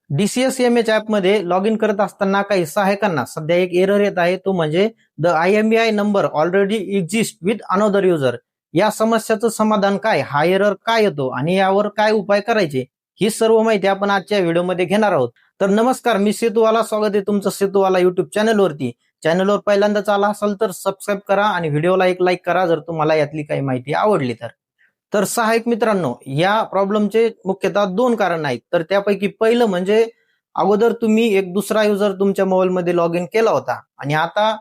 DCSMH ॲपमध्ये log in करत असताना काही सहाय्यकांना सध्या एक एरर येत आहे, तो म्हणजे the IMEI number already exist with another user. या समस्याचं समाधान काय, हा एरर काय येतो आणि यावर काय उपाय करायचे, ही सर्व माहिती आपण आजच्या व्हिडिओमध्ये घेणार आहोत. तर नमस्कार, मी सेतूवाला, स्वागत आहे तुमचं सेतूवाला युट्यूब चॅनलवरती. चॅनलवर पहिल्यांदाच आला असाल तर सबस्क्राईब करा आणि व्हिडिओला एक लाईक करा जर तुम्हाला यातली काही माहिती आवडली तर. तर सहाय्यक मित्रांनो, या प्रॉब्लेमचे मुख्यतः दोन कारण आहेत. तर त्यापैकी पहिलं म्हणजे अगोदर तुम्ही एक दुसरा युजर तुमच्या मोबाईलमध्ये लॉग इन केला होता आणि आता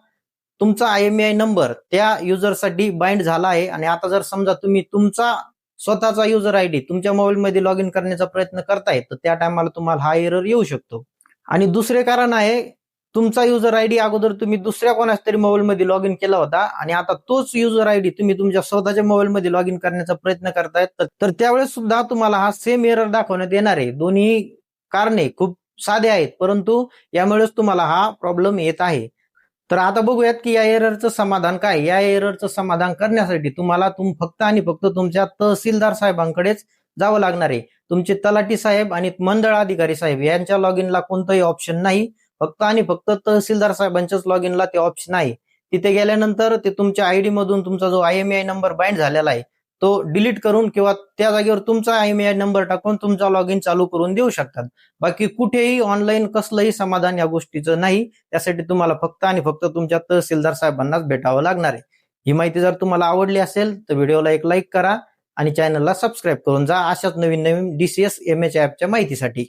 तुमचा IMEI नंबर त्या युजरसाठी बाइंड झाला आहे आणि आता जर समजा तुम्ही तुमचा स्वतःचा युजर आयडी तुमच्या मोबाईलमध्ये लॉग इन करण्याचा प्रयत्न करताय तर त्या टायमाला तुम्हाला हा एरर येऊ शकतो. आणि दुसरे कारण आहे, तुमचा युजर आयडी अगोदर तुम्ही दुसऱ्या कोणाच तरी मोबाईलमध्ये लॉग इन केला होता आणि आता तोच युजर आयडी तुम्ही तुमच्या स्वतःच्या मोबाईलमध्ये लॉग इन करण्याचा प्रयत्न करतायत तर त्यावेळेस सुद्धा तुम्हाला हा सेम एरर दाखवण्यात येणार आहे. दोन्ही कारणे खूप साधे आहेत, परंतु यामुळेच तुम्हाला हा प्रॉब्लेम येत आहे. तर आता बघूयात की या एररचं समाधान काय. या एररचं समाधान करण्यासाठी तुम्हाला फक्त आणि फक्त तुमच्या तहसीलदार साहेबांकडेच जावं लागणार आहे. तुमचे तलाठी साहेब आणि मंडळ अधिकारी साहेब यांच्या लॉग इनला कोणतंही ऑप्शन नाही. फक्त आणि फक्त तहसीलदार साहेबांच्याच लॉग इनला ते ऑप्शन आहे. तिथे गेल्यानंतर ते तुमच्या आयडी मधून तुमचा जो IMEI नंबर बाइंड झालेला आहे तो डिलीट करून किंवा त्या जागेवर तुमचा IMEI नंबर टाकून तुमचा लॉग इन चालू करून देऊ शकतात. बाकी कुठेही ऑनलाईन कसलंही समाधान या गोष्टीचं नाही. त्यासाठी तुम्हाला फक्त आणि फक्त तुमच्या तहसीलदार साहेबांनाच भेटावं लागणार आहे. ही माहिती जर तुम्हाला आवडली असेल तर व्हिडिओला एक लाईक करा आणि चॅनलला सबस्क्राईब करून जा अशाच नवीन नवीन DCSMH ॲपच्या माहितीसाठी.